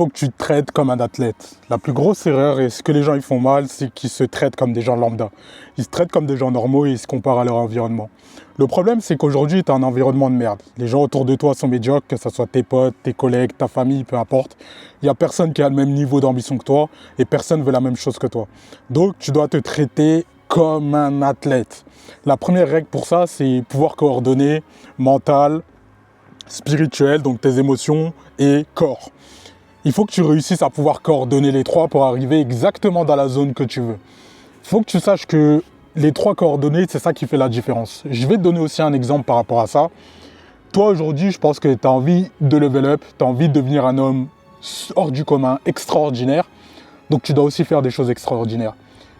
faut que tu te traites comme un athlète. La plus grosse erreur, et ce que les gens ils font mal, c'est qu'ils se traitent comme des gens lambda. Ils se traitent comme des gens normaux et ils se comparent à leur environnement. Le problème, c'est qu'aujourd'hui, tu as un environnement de merde. Les gens autour de toi sont médiocres, que ce soit tes potes, tes collègues, ta famille, peu importe. Il n'y a personne qui a le même niveau d'ambition que toi et personne ne veut la même chose que toi. Donc, tu dois te traiter comme un athlète. La première règle pour ça, c'est pouvoir coordonner mental, spirituel, donc tes émotions et corps. Il faut que tu réussisses à pouvoir coordonner les trois pour arriver exactement dans la zone que tu veux. Il faut que tu saches que les trois coordonnées, c'est ça qui fait la différence. Je vais te donner aussi un exemple par rapport à ça. Toi, aujourd'hui, je pense que tu as envie de level up, tu as envie de devenir un homme hors du commun, extraordinaire. Donc, tu dois aussi faire des choses extraordinaires.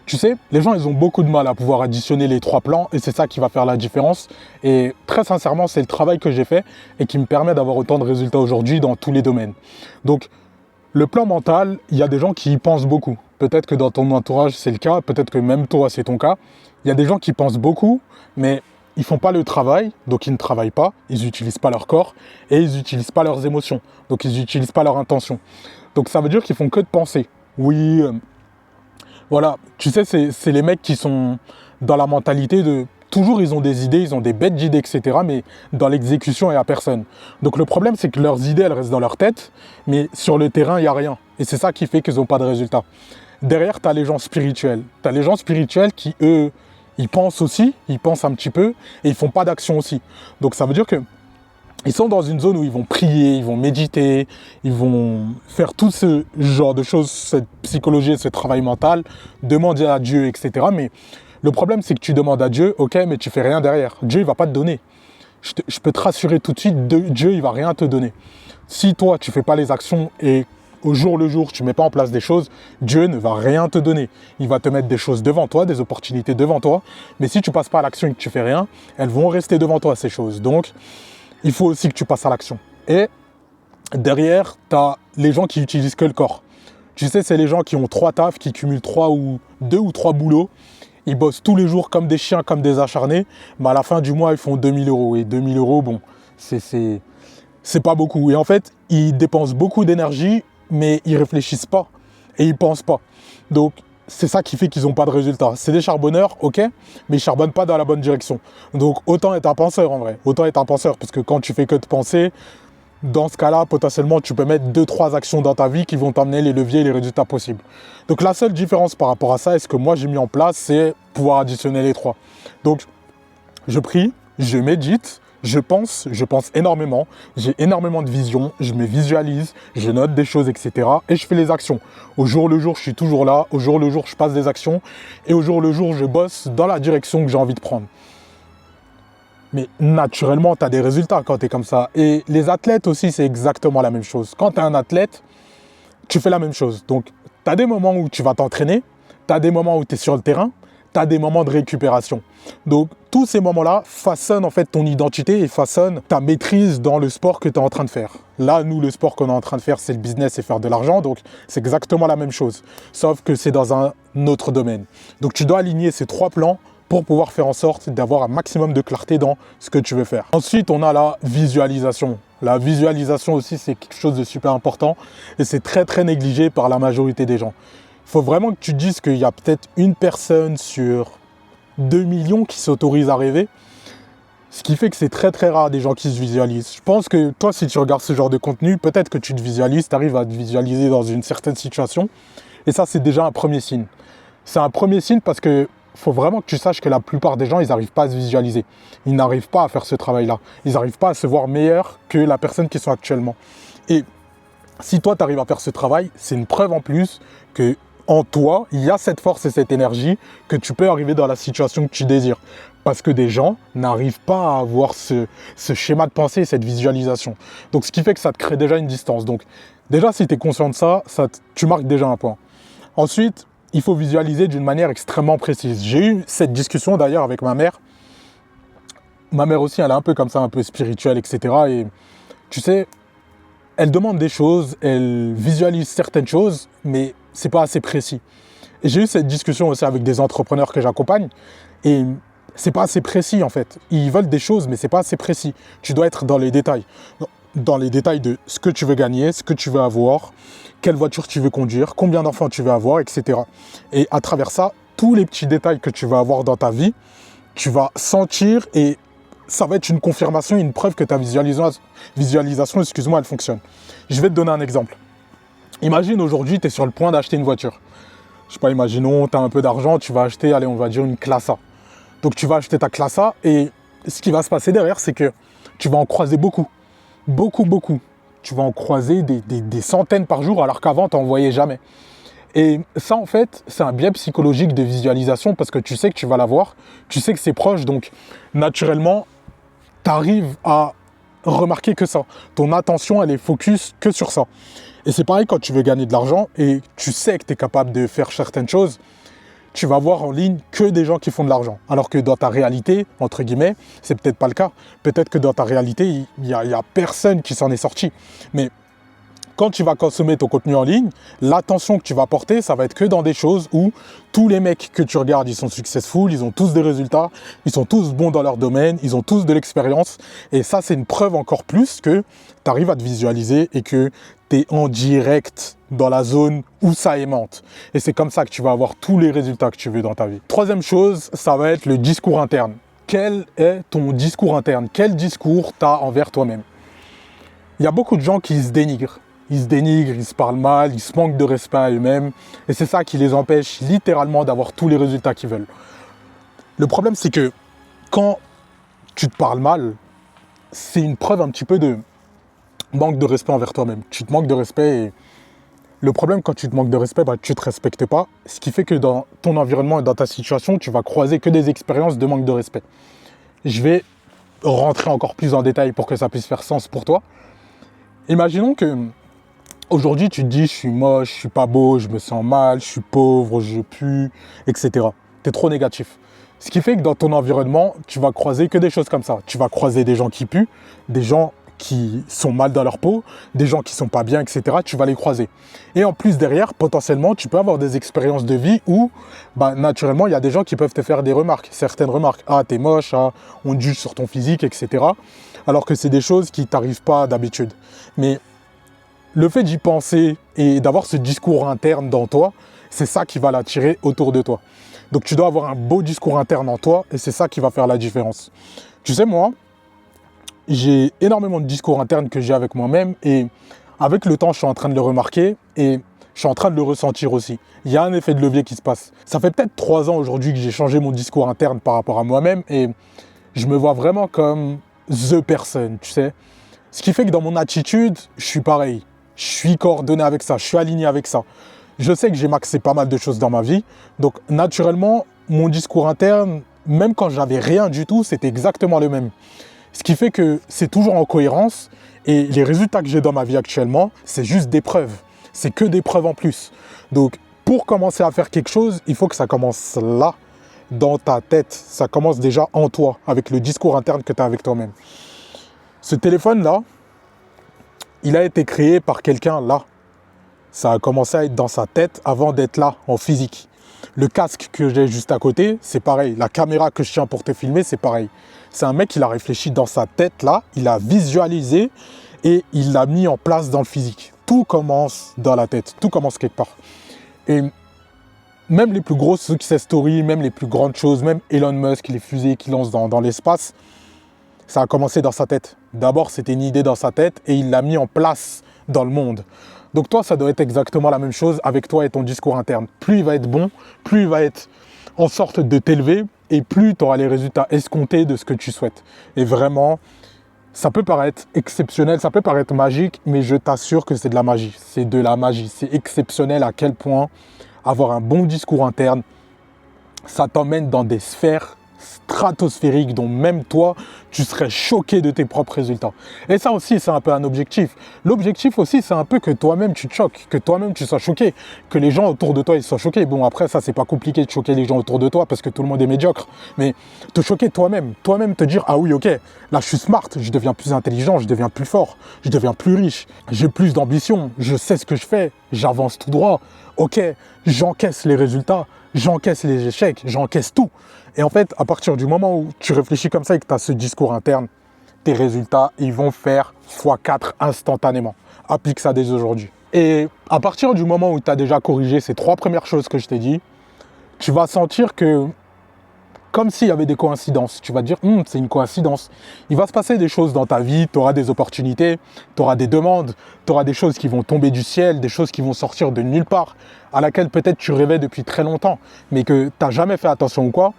Tu sais, les gens, ils ont beaucoup de mal à pouvoir additionner les trois plans et c'est ça qui va faire la différence. Et très sincèrement, c'est le travail que j'ai fait et qui me permet d'avoir autant de résultats aujourd'hui dans tous les domaines. Donc, le plan mental, il y a des gens qui y pensent beaucoup. Peut-être que dans ton entourage, c'est le cas. Peut-être que même toi, c'est ton cas. Il y a des gens qui pensent beaucoup, mais ils ne font pas le travail, donc ils ne travaillent pas. Ils n'utilisent pas leur corps et ils n'utilisent pas leurs émotions. Donc, ils n'utilisent pas leur intention. Donc, ça veut dire qu'ils font que de penser. Oui, voilà. Tu sais, c'est les mecs qui sont dans la mentalité de... Toujours, ils ont des idées, ils ont des bêtes d'idées, etc. Mais dans l'exécution, il n'y a personne. Donc le problème, c'est que leurs idées, elles restent dans leur tête. Mais sur le terrain, il n'y a rien. Et c'est ça qui fait qu'ils n'ont pas de résultats. Derrière, tu as les gens spirituels. Tu as les gens spirituels qui, eux, ils pensent aussi. Ils pensent un petit peu. Et ils ne font pas d'action aussi. Donc ça veut dire que ils sont dans une zone où ils vont prier, ils vont méditer, ils vont faire tout ce genre de choses, cette psychologie, ce travail mental, demander à Dieu, etc. Mais le problème, c'est que tu demandes à Dieu, ok, mais tu fais rien derrière. Dieu, il va pas te donner. Je peux te rassurer tout de suite, Dieu, il va rien te donner. Si toi, tu fais pas les actions et au jour le jour, tu mets pas en place des choses, Dieu ne va rien te donner. Il va te mettre des choses devant toi, des opportunités devant toi. Mais si tu passes pas à l'action et que tu fais rien, elles vont rester devant toi, ces choses. Donc, il faut aussi que tu passes à l'action. Et derrière, tu as les gens qui utilisent que le corps. Tu sais, c'est les gens qui ont 3 tafs, qui cumulent 2 ou 3 boulots. Ils bossent tous les jours comme des chiens, comme des acharnés. Mais à la fin du mois, ils font 2000 euros. Et 2000 euros, bon, c'est pas beaucoup. Et en fait, ils dépensent beaucoup d'énergie, mais ils réfléchissent pas. Et ils pensent pas. Donc, c'est ça qui fait qu'ils n'ont pas de résultats. C'est des charbonneurs, ok, mais ils ne charbonnent pas dans la bonne direction. Donc, autant être un penseur en vrai. Autant être un penseur, parce que quand tu fais que de penser, dans ce cas-là, potentiellement, tu peux mettre 2-3 actions dans ta vie qui vont t'emmener les leviers et les résultats possibles. Donc, la seule différence par rapport à ça, et ce que moi j'ai mis en place, c'est pouvoir additionner les trois. Donc, je prie, je médite, je pense énormément, j'ai énormément de vision, je me visualise, je note des choses, etc. Et je fais les actions. Au jour le jour, je suis toujours là. Au jour le jour, je passe des actions. Et au jour le jour, je bosse dans la direction que j'ai envie de prendre. Mais naturellement, tu as des résultats quand tu es comme ça. Et les athlètes aussi, c'est exactement la même chose. Quand tu es un athlète, tu fais la même chose. Donc, tu as des moments où tu vas t'entraîner, tu as des moments où tu es sur le terrain, tu as des moments de récupération. Donc, tous ces moments-là façonnent en fait ton identité et façonnent ta maîtrise dans le sport que tu es en train de faire. Là, nous, le sport qu'on est en train de faire, c'est le business et faire de l'argent. Donc, c'est exactement la même chose. Sauf que c'est dans un autre domaine. Donc, tu dois aligner ces 3 plans pour pouvoir faire en sorte d'avoir un maximum de clarté dans ce que tu veux faire. Ensuite, on a la visualisation. La visualisation aussi, c'est quelque chose de super important et c'est très, très négligé par la majorité des gens. Il faut vraiment que tu te dises qu'il y a peut-être une personne sur 2 millions qui s'autorise à rêver. Ce qui fait que c'est très très rare des gens qui se visualisent. Je pense que toi, si tu regardes ce genre de contenu, peut-être que tu te visualises, tu arrives à te visualiser dans une certaine situation. Et ça, c'est déjà un premier signe. C'est un premier signe parce que faut vraiment que tu saches que la plupart des gens, ils n'arrivent pas à se visualiser. Ils n'arrivent pas à faire ce travail-là. Ils n'arrivent pas à se voir meilleurs que la personne qu'ils sont actuellement. Et si toi, tu arrives à faire ce travail, c'est une preuve en plus que en toi, il y a cette force et cette énergie que tu peux arriver dans la situation que tu désires. Parce que des gens n'arrivent pas à avoir ce schéma de pensée, cette visualisation. Donc, ce qui fait que ça te crée déjà une distance. Donc, déjà, si tu es conscient de ça, tu marques déjà un point. Ensuite, il faut visualiser d'une manière extrêmement précise. J'ai eu cette discussion d'ailleurs avec ma mère. Ma mère aussi, elle est un peu comme ça, un peu spirituelle, etc. Et tu sais, elle demande des choses, elle visualise certaines choses, mais c'est pas assez précis. Et j'ai eu cette discussion aussi avec des entrepreneurs que j'accompagne, et c'est pas assez précis en fait. Ils veulent des choses, mais c'est pas assez précis. Tu dois être dans les détails. Donc, dans les détails de ce que tu veux gagner, ce que tu veux avoir, quelle voiture tu veux conduire, combien d'enfants tu veux avoir, etc. Et à travers ça, tous les petits détails que tu vas avoir dans ta vie, tu vas sentir et ça va être une confirmation, une preuve que ta visualisation, excuse-moi, elle fonctionne. Je vais te donner un exemple. Imagine aujourd'hui, tu es sur le point d'acheter une voiture. Je sais pas, imaginons, tu as un peu d'argent, tu vas acheter, allez, on va dire une classe A. Donc tu vas acheter ta classe A et ce qui va se passer derrière, c'est que tu vas en croiser beaucoup. Beaucoup. Tu vas en croiser des centaines par jour alors qu'avant, tu n'en voyais jamais. Et ça, en fait, c'est un biais psychologique de visualisation parce que tu sais que tu vas l'avoir, tu sais que c'est proche, donc naturellement, tu arrives à remarquer que ça. Ton attention, elle est focus que sur ça. Et c'est pareil quand tu veux gagner de l'argent et tu sais que tu es capable de faire certaines choses, tu vas voir en ligne que des gens qui font de l'argent. Alors que dans ta réalité, entre guillemets, c'est peut-être pas le cas. Peut-être que dans ta réalité, il y a personne qui s'en est sorti. Mais quand tu vas consommer ton contenu en ligne, l'attention que tu vas porter, ça va être que dans des choses où tous les mecs que tu regardes, ils sont successful, ils ont tous des résultats, ils sont tous bons dans leur domaine, ils ont tous de l'expérience. Et ça, c'est une preuve encore plus que tu arrives à te visualiser et que tu es en direct dans la zone où ça aimante. Et c'est comme ça que tu vas avoir tous les résultats que tu veux dans ta vie. Troisième chose, ça va être le discours interne. Quel est ton discours interne? Quel discours tu as envers toi-même? Il y a beaucoup de gens qui se dénigrent. Ils se dénigrent, ils se parlent mal, ils se manquent de respect à eux-mêmes. Et c'est ça qui les empêche littéralement d'avoir tous les résultats qu'ils veulent. Le problème, c'est que quand tu te parles mal, c'est une preuve un petit peu de manque de respect envers toi-même. Tu te manques de respect et le problème, quand tu te manques de respect, tu ne te respectes pas. Ce qui fait que dans ton environnement et dans ta situation, tu vas croiser que des expériences de manque de respect. Je vais rentrer encore plus en détail pour que ça puisse faire sens pour toi. Imaginons que aujourd'hui, tu te dis, je suis moche, je suis pas beau, je me sens mal, je suis pauvre, je pue, etc. Tu es trop négatif. Ce qui fait que dans ton environnement, tu vas croiser que des choses comme ça. Tu vas croiser des gens qui puent, des gens qui sont mal dans leur peau, des gens qui sont pas bien, etc. Tu vas les croiser. Et en plus, derrière, potentiellement, tu peux avoir des expériences de vie où, naturellement, il y a des gens qui peuvent te faire des remarques, certaines remarques. Ah, t'es moche, ah, on te juge sur ton physique, etc. Alors que c'est des choses qui t'arrivent pas d'habitude. Mais le fait d'y penser et d'avoir ce discours interne dans toi, c'est ça qui va l'attirer autour de toi. Donc tu dois avoir un beau discours interne en toi et c'est ça qui va faire la différence. Tu sais, moi, j'ai énormément de discours internes que j'ai avec moi-même et avec le temps, je suis en train de le remarquer et je suis en train de le ressentir aussi. Il y a un effet de levier qui se passe. Ça fait peut-être 3 ans aujourd'hui que j'ai changé mon discours interne par rapport à moi-même et je me vois vraiment comme the person, tu sais. Ce qui fait que dans mon attitude, je suis pareil. Je suis coordonné avec ça, je suis aligné avec ça. Je sais que j'ai maxé pas mal de choses dans ma vie. Donc naturellement, mon discours interne, même quand j'avais rien du tout, c'était exactement le même. Ce qui fait que c'est toujours en cohérence et les résultats que j'ai dans ma vie actuellement, c'est juste des preuves. C'est que des preuves en plus. Donc pour commencer à faire quelque chose, il faut que ça commence là, dans ta tête. Ça commence déjà en toi, avec le discours interne que tu as avec toi-même. Ce téléphone-là, il a été créé par quelqu'un là. Ça a commencé à être dans sa tête avant d'être là, en physique. Le casque que j'ai juste à côté, c'est pareil. La caméra que je tiens pour te filmer, c'est pareil. C'est un mec qui l'a réfléchi dans sa tête là, il a visualisé et il l'a mis en place dans le physique. Tout commence dans la tête, tout commence quelque part. Et même les plus grosses success stories, même les plus grandes choses, même Elon Musk, les fusées qu'il lance dans l'espace, ça a commencé dans sa tête. D'abord, c'était une idée dans sa tête et il l'a mis en place dans le monde. Donc toi, ça doit être exactement la même chose avec toi et ton discours interne. Plus il va être bon, plus il va être en sorte de t'élever et plus tu auras les résultats escomptés de ce que tu souhaites. Et vraiment, ça peut paraître exceptionnel, ça peut paraître magique, mais je t'assure que c'est de la magie. C'est de la magie. C'est exceptionnel à quel point avoir un bon discours interne, ça t'emmène dans des sphères stratosphériques dont même toi, tu serais choqué de tes propres résultats. Et ça aussi, c'est un peu un objectif. L'objectif aussi, c'est un peu que toi-même, tu te choques, que toi-même, tu sois choqué, que les gens autour de toi, ils soient choqués. Bon, après, ça, c'est pas compliqué de choquer les gens autour de toi parce que tout le monde est médiocre. Mais te choquer toi-même te dire, ah oui, ok, là, je suis smart, je deviens plus intelligent, je deviens plus fort, je deviens plus riche, j'ai plus d'ambition, je sais ce que je fais, j'avance tout droit. Ok, j'encaisse les résultats, j'encaisse les échecs, j'encaisse tout. Et en fait, à partir du moment où tu réfléchis comme ça et que tu as ce discours interne, tes résultats, ils vont faire x4 instantanément. Applique ça dès aujourd'hui. Et à partir du moment où tu as déjà corrigé ces 3 premières choses que je t'ai dit, tu vas sentir que, comme s'il y avait des coïncidences, tu vas dire c'est une coïncidence. Il va se passer des choses dans ta vie, tu auras des opportunités, tu auras des demandes, tu auras des choses qui vont tomber du ciel, des choses qui vont sortir de nulle part, à laquelle peut-être tu rêvais depuis très longtemps, mais que tu n'as jamais fait attention ou quoi.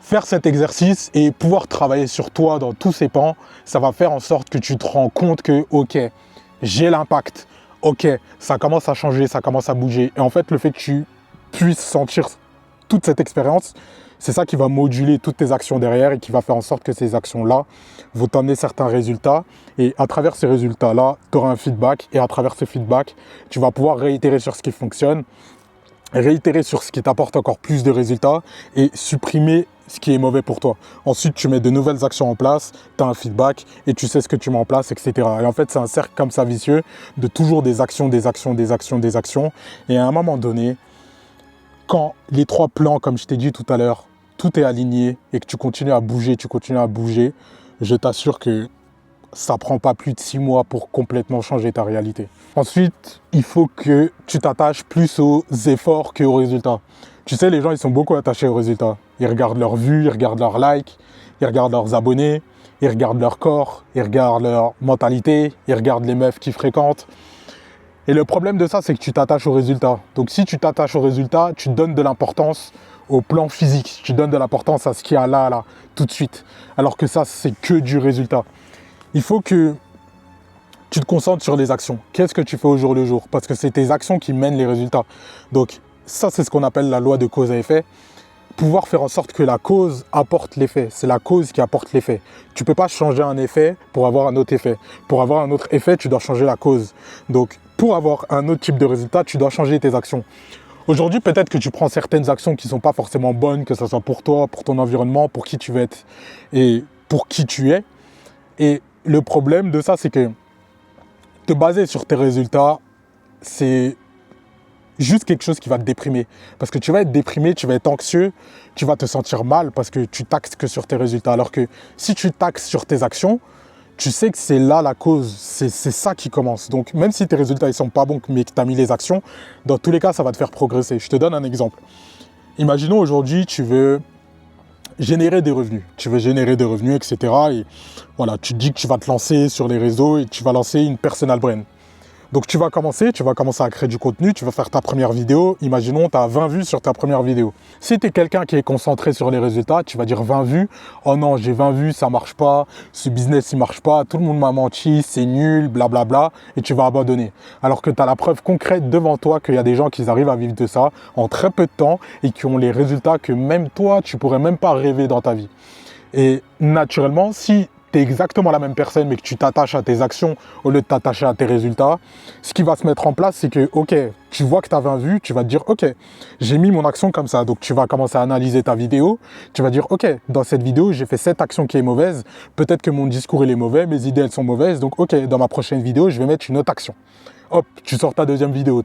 Faire cet exercice et pouvoir travailler sur toi dans tous ces pans, ça va faire en sorte que tu te rends compte que, ok, j'ai l'impact, ok, ça commence à changer, ça commence à bouger. Et en fait, le fait que tu puisses sentir toute cette expérience, c'est ça qui va moduler toutes tes actions derrière et qui va faire en sorte que ces actions-là vont t'amener certains résultats. Et à travers ces résultats-là, tu auras un feedback. Et à travers ce feedback, tu vas pouvoir réitérer sur ce qui fonctionne, réitérer sur ce qui t'apporte encore plus de résultats et supprimer ce qui est mauvais pour toi. Ensuite, tu mets de nouvelles actions en place, tu as un feedback et tu sais ce que tu mets en place, etc. Et en fait, c'est un cercle comme ça vicieux de toujours des actions, des actions, des actions, des actions. Et à un moment donné, quand les 3 plans, comme je t'ai dit tout à l'heure, tout est aligné et que tu continues à bouger, je t'assure que ça ne prend pas plus de 6 mois pour complètement changer ta réalité. Ensuite, il faut que tu t'attaches plus aux efforts qu'aux résultats. Tu sais, les gens, ils sont beaucoup attachés aux résultats. Ils regardent leurs vues, ils regardent leurs likes, ils regardent leurs abonnés, ils regardent leur corps, ils regardent leur mentalité, ils regardent les meufs qu'ils fréquentent. Et le problème de ça, c'est que tu t'attaches aux résultats. Donc si tu t'attaches aux résultats, tu donnes de l'importance au plan physique. Tu donnes de l'importance à ce qu'il y a là, tout de suite. Alors que ça, c'est que du résultat. Il faut que tu te concentres sur les actions. Qu'est-ce que tu fais au jour le jour? Parce que c'est tes actions qui mènent les résultats. Donc ça, c'est ce qu'on appelle la loi de cause à effet. Pouvoir faire en sorte que la cause apporte l'effet. C'est la cause qui apporte l'effet. Tu ne peux pas changer un effet pour avoir un autre effet. Pour avoir un autre effet, tu dois changer la cause. Donc, pour avoir un autre type de résultat, tu dois changer tes actions. Aujourd'hui, peut-être que tu prends certaines actions qui ne sont pas forcément bonnes, que ce soit pour toi, pour ton environnement, pour qui tu veux être et pour qui tu es. Et le problème de ça, c'est que te baser sur tes résultats, c'est juste quelque chose qui va te déprimer. Parce que tu vas être déprimé, tu vas être anxieux, tu vas te sentir mal parce que tu taxes que sur tes résultats. Alors que si tu taxes sur tes actions, tu sais que c'est là la cause, c'est ça qui commence. Donc même si tes résultats ne sont pas bons, mais que tu as mis les actions, dans tous les cas, ça va te faire progresser. Je te donne un exemple. Imaginons aujourd'hui, tu veux générer des revenus. Tu veux générer des revenus, etc. Et voilà, tu te dis que tu vas te lancer sur les réseaux et tu vas lancer une personal brand. Donc tu vas commencer à créer du contenu, tu vas faire ta première vidéo, imaginons tu as 20 vues sur ta première vidéo. Si tu es quelqu'un qui est concentré sur les résultats, tu vas dire 20 vues, oh non j'ai 20 vues, ça marche pas, ce business il marche pas, tout le monde m'a menti, c'est nul, blablabla, et tu vas abandonner. Alors que tu as la preuve concrète devant toi qu'il y a des gens qui arrivent à vivre de ça en très peu de temps et qui ont les résultats que même toi tu pourrais même pas rêver dans ta vie. Et naturellement, si tu es exactement la même personne mais que tu t'attaches à tes actions au lieu de t'attacher à tes résultats, ce qui va se mettre en place, c'est que, ok, tu vois que tu as 20 vues, tu vas te dire, ok, j'ai mis mon action comme ça. Donc tu vas commencer à analyser ta vidéo, tu vas dire, ok, dans cette vidéo, j'ai fait cette action qui est mauvaise, peut-être que mon discours il est mauvais, mes idées elles sont mauvaises, donc ok, dans ma prochaine vidéo, je vais mettre une autre action. Hop, tu sors ta deuxième vidéo,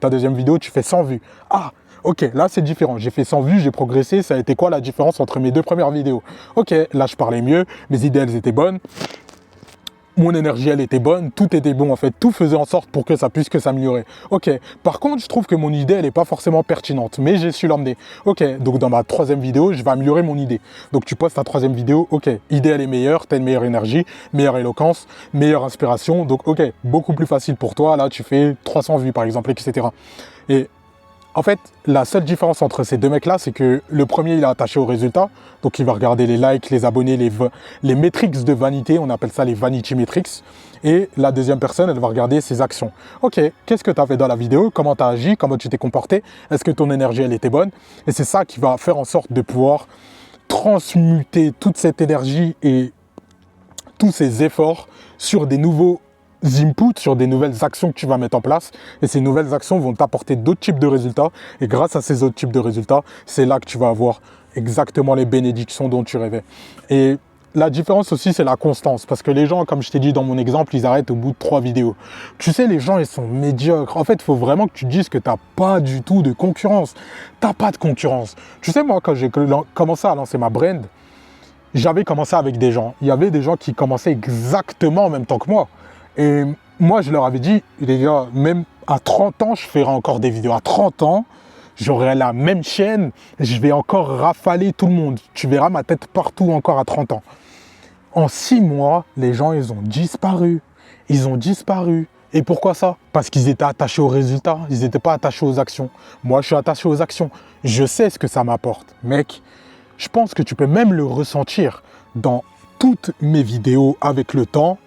tu fais 100 vues. Ah, ok, là c'est différent, j'ai fait 100 vues, j'ai progressé, ça a été quoi la différence entre mes 2 premières vidéos? Ok, là je parlais mieux, mes idées elles étaient bonnes, mon énergie elle était bonne, tout était bon en fait, tout faisait en sorte pour que ça puisse que s'améliorer. Ok, par contre je trouve que mon idée elle n'est pas forcément pertinente, mais j'ai su l'emmener. Ok, donc dans ma 3e vidéo, je vais améliorer mon idée. Donc tu postes ta 3e vidéo, ok, idée elle est meilleure, tu as une meilleure énergie, meilleure éloquence, meilleure inspiration, donc ok, beaucoup plus facile pour toi, là tu fais 300 vues par exemple, etc. Et en fait, la seule différence entre ces 2 mecs-là, c'est que le premier, il est attaché aux résultats. Donc, il va regarder les likes, les abonnés, les métriques de vanité. On appelle ça les vanity metrics. Et la deuxième personne, elle va regarder ses actions. Ok, qu'est-ce que tu as fait dans la vidéo? Comment tu as agi? Comment tu t'es comporté? Est-ce que ton énergie, elle était bonne? Et c'est ça qui va faire en sorte de pouvoir transmuter toute cette énergie et tous ces efforts sur des nouveaux inputs, sur des nouvelles actions que tu vas mettre en place, et ces nouvelles actions vont t'apporter d'autres types de résultats, et grâce à ces autres types de résultats, c'est là que tu vas avoir exactement les bénédictions dont tu rêvais. Et la différence aussi, c'est la constance, parce que les gens, comme je t'ai dit dans mon exemple, ils arrêtent au bout de 3 vidéos. Tu sais, les gens, ils sont médiocres. En fait, il faut vraiment que tu te dises que tu n'as pas du tout de concurrence. Tu n'as pas de concurrence. Tu sais, moi, quand j'ai commencé à lancer ma brand, j'avais commencé avec des gens. Il y avait des gens qui commençaient exactement en même temps que moi. Et moi, je leur avais dit, les gars, même à 30 ans, je ferai encore des vidéos. À 30 ans, j'aurai la même chaîne, je vais encore rafaler tout le monde. Tu verras ma tête partout encore à 30 ans. En 6 mois, les gens, ils ont disparu. Ils ont disparu. Et pourquoi ça? Parce qu'ils étaient attachés aux résultats, ils n'étaient pas attachés aux actions. Moi, je suis attaché aux actions. Je sais ce que ça m'apporte. Mec, je pense que tu peux même le ressentir dans toutes mes vidéos avec le temps.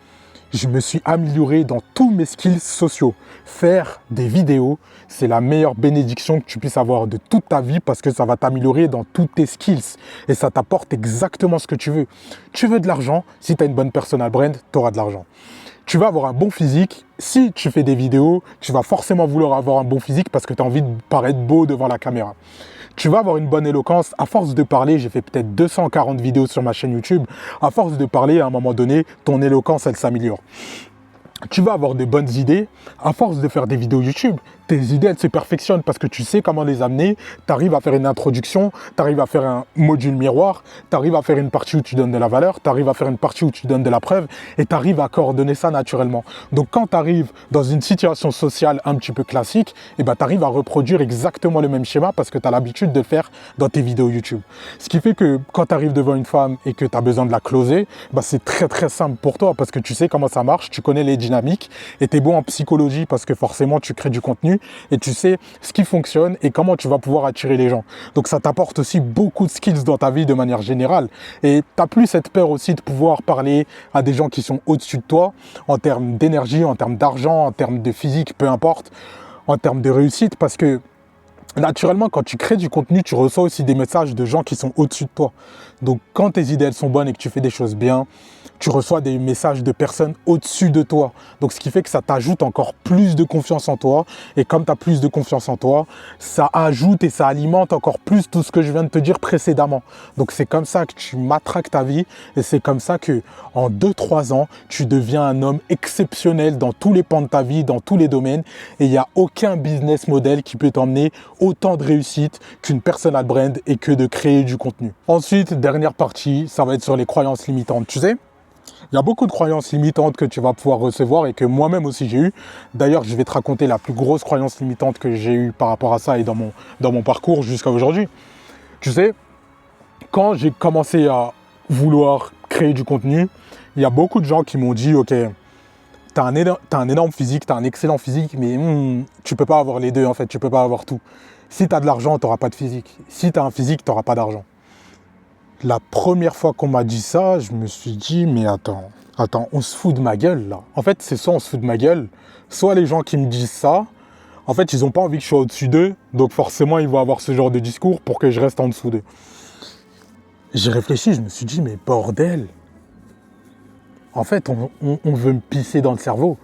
Je me suis amélioré dans tous mes skills sociaux. Faire des vidéos, c'est la meilleure bénédiction que tu puisses avoir de toute ta vie parce que ça va t'améliorer dans tous tes skills et ça t'apporte exactement ce que tu veux. Tu veux de l'argent, si tu as une bonne personal brand, tu auras de l'argent. Tu vas avoir un bon physique, si tu fais des vidéos, tu vas forcément vouloir avoir un bon physique parce que tu as envie de paraître beau devant la caméra. Tu vas avoir une bonne éloquence. À force de parler, j'ai fait peut-être 240 vidéos sur ma chaîne YouTube. À force de parler, à un moment donné, ton éloquence, elle s'améliore. Tu vas avoir de bonnes idées. À force de faire des vidéos YouTube, tes idées, elles se perfectionnent parce que tu sais comment les amener. Tu arrives à faire une introduction, tu arrives à faire un module miroir, tu arrives à faire une partie où tu donnes de la valeur, tu arrives à faire une partie où tu donnes de la preuve et tu arrives à coordonner ça naturellement. Donc quand tu arrives dans une situation sociale un petit peu classique, tu arrives à reproduire exactement le même schéma parce que tu as l'habitude de le faire dans tes vidéos YouTube. Ce qui fait que quand tu arrives devant une femme et que tu as besoin de la closer, c'est très très simple pour toi parce que tu sais comment ça marche, tu connais les dynamiques et tu es bon en psychologie parce que forcément tu crées du contenu et tu sais ce qui fonctionne et comment tu vas pouvoir attirer les gens. Donc ça t'apporte aussi beaucoup de skills dans ta vie de manière générale et tu n'as plus cette peur aussi de pouvoir parler à des gens qui sont au-dessus de toi en termes d'énergie, en termes d'argent, en termes de physique, peu importe, en termes de réussite parce que naturellement, quand tu crées du contenu, tu reçois aussi des messages de gens qui sont au-dessus de toi. Donc, quand tes idées elles sont bonnes et que tu fais des choses bien, tu reçois des messages de personnes au-dessus de toi. Donc, ce qui fait que ça t'ajoute encore plus de confiance en toi. Et comme tu as plus de confiance en toi, ça ajoute et ça alimente encore plus tout ce que je viens de te dire précédemment. Donc, c'est comme ça que tu matraques ta vie et c'est comme ça que en 2-3 ans, tu deviens un homme exceptionnel dans tous les pans de ta vie, dans tous les domaines. Et il n'y a aucun business model qui peut t'emmener autant de réussite qu'une personal brand et que de créer du contenu. Ensuite, dernière partie, ça va être sur les croyances limitantes. Tu sais, il y a beaucoup de croyances limitantes que tu vas pouvoir recevoir et que moi-même aussi j'ai eu. D'ailleurs, je vais te raconter la plus grosse croyance limitante que j'ai eue par rapport à ça et dans mon parcours jusqu'à aujourd'hui. Tu sais, quand j'ai commencé à vouloir créer du contenu, il y a beaucoup de gens qui m'ont dit « Ok, t'as un énorme physique, t'as un excellent physique, mais tu peux pas avoir les deux en fait, tu peux pas avoir tout. Si t'as de l'argent, t'auras pas de physique. Si t'as un physique, t'auras pas d'argent. » La première fois qu'on m'a dit ça, je me suis dit, mais attends, on se fout de ma gueule là. En fait, c'est soit on se fout de ma gueule, soit les gens qui me disent ça, en fait, ils n'ont pas envie que je sois au-dessus d'eux, donc forcément, ils vont avoir ce genre de discours pour que je reste en dessous d'eux. J'ai réfléchi, je me suis dit, mais bordel, en fait, on veut me pisser dans le cerveau.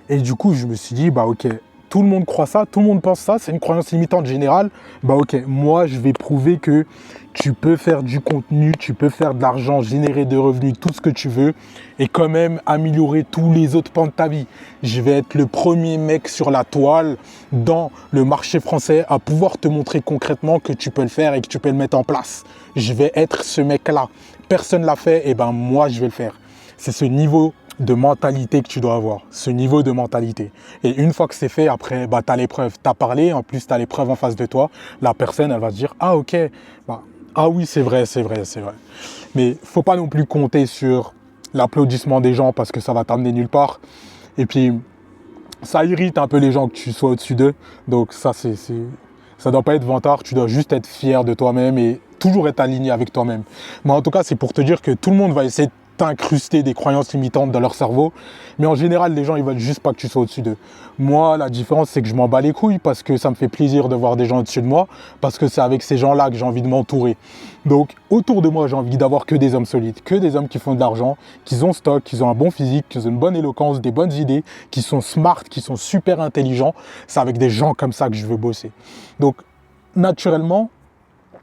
Et du coup, je me suis dit, bah ok, tout le monde croit ça, tout le monde pense ça, c'est une croyance limitante générale. Bah ok, moi, je vais prouver que tu peux faire du contenu, tu peux faire de l'argent, générer des revenus, tout ce que tu veux, et quand même améliorer tous les autres pans de ta vie. Je vais être le premier mec sur la toile dans le marché français à pouvoir te montrer concrètement que tu peux le faire et que tu peux le mettre en place. Je vais être ce mec-là. Personne ne l'a fait, et ben moi, je vais le faire. C'est ce niveau de mentalité que tu dois avoir, ce niveau de mentalité. Et une fois que c'est fait, après, tu as les preuves. Tu as parlé, en plus, tu as les preuves en face de toi. La personne, elle va se dire, ah ok, ah oui, c'est vrai. Mais faut pas non plus compter sur l'applaudissement des gens parce que ça va t'amener nulle part. Et puis, ça irrite un peu les gens que tu sois au-dessus d'eux. Donc ça doit pas être vantard, tu dois juste être fier de toi-même et toujours être aligné avec toi-même. Mais en tout cas, c'est pour te dire que tout le monde va essayer de t'incruster des croyances limitantes dans leur cerveau. Mais en général, les gens, ils veulent juste pas que tu sois au-dessus d'eux. Moi, la différence, c'est que je m'en bats les couilles parce que ça me fait plaisir de voir des gens au-dessus de moi, parce que c'est avec ces gens-là que j'ai envie de m'entourer. Donc, autour de moi, j'ai envie d'avoir que des hommes solides, que des hommes qui font de l'argent, qui ont stock, qui ont un bon physique, qui ont une bonne éloquence, des bonnes idées, qui sont smart, qui sont super intelligents. C'est avec des gens comme ça que je veux bosser. Donc, naturellement,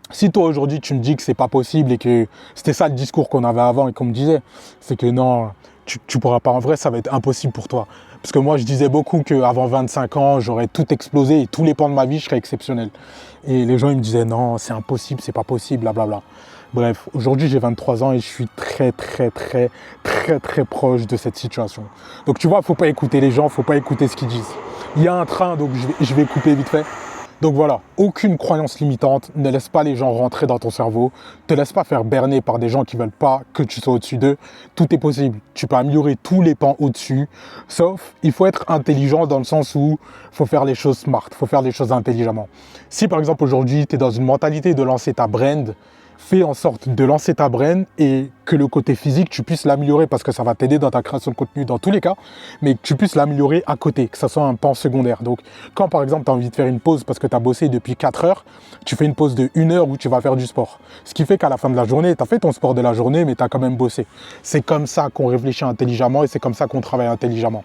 si toi aujourd'hui tu me dis que c'est pas possible et que c'était ça le discours qu'on avait avant et qu'on me disait, c'est que non, tu pourras pas, en vrai ça va être impossible pour toi. Parce que moi, je disais beaucoup qu'avant 25 ans, j'aurais tout explosé et tous les pans de ma vie, je serais exceptionnel. Et les gens, ils me disaient non, c'est impossible, c'est pas possible, blablabla. Bref, aujourd'hui, j'ai 23 ans et je suis très proche de cette situation. Donc, tu vois, faut pas écouter les gens, faut pas écouter ce qu'ils disent. Il y a un train, donc je vais couper vite fait. Donc voilà, aucune croyance limitante, ne laisse pas les gens rentrer dans ton cerveau, te laisse pas faire berner par des gens qui veulent pas que tu sois au-dessus d'eux. Tout est possible, tu peux améliorer tous les pans au-dessus, sauf il faut être intelligent dans le sens où il faut faire les choses smart, il faut faire les choses intelligemment. Si par exemple aujourd'hui tu es dans une mentalité de lancer ta brand, fais en sorte de lancer ta brand et que le côté physique, tu puisses l'améliorer parce que ça va t'aider dans ta création de contenu dans tous les cas, mais que tu puisses l'améliorer à côté, que ça soit un pan secondaire. Donc, quand par exemple, tu as envie de faire une pause parce que tu as bossé depuis 4 heures, tu fais une pause de 1 heure où tu vas faire du sport. Ce qui fait qu'à la fin de la journée, tu as fait ton sport de la journée, mais tu as quand même bossé. C'est comme ça qu'on réfléchit intelligemment et c'est comme ça qu'on travaille intelligemment.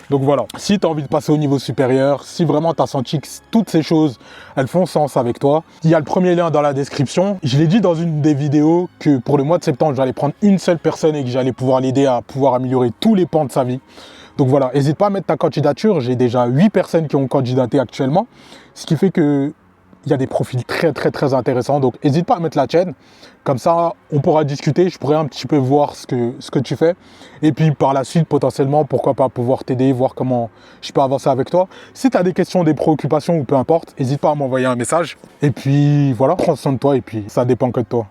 Donc voilà, si tu as envie de passer au niveau supérieur, si vraiment tu as senti que toutes ces choses, elles font sens avec toi, il y a le premier lien dans la description. Je l'ai dit dans une des vidéos que pour le mois de septembre, j'allais prendre une seule personne et que j'allais pouvoir l'aider à pouvoir améliorer tous les pans de sa vie. Donc voilà, n'hésite pas à mettre ta candidature. J'ai déjà 8 personnes qui ont candidaté actuellement, ce qui fait que il y a des profils très intéressants. Donc n'hésite pas à mettre la tienne. Comme ça, on pourra discuter. Je pourrai un petit peu voir ce que tu fais. Et puis par la suite, potentiellement, pourquoi pas pouvoir t'aider, voir comment je peux avancer avec toi. Si tu as des questions, des préoccupations ou peu importe, n'hésite pas à m'envoyer un message. Et puis voilà, prends soin de toi et puis ça dépend que de toi.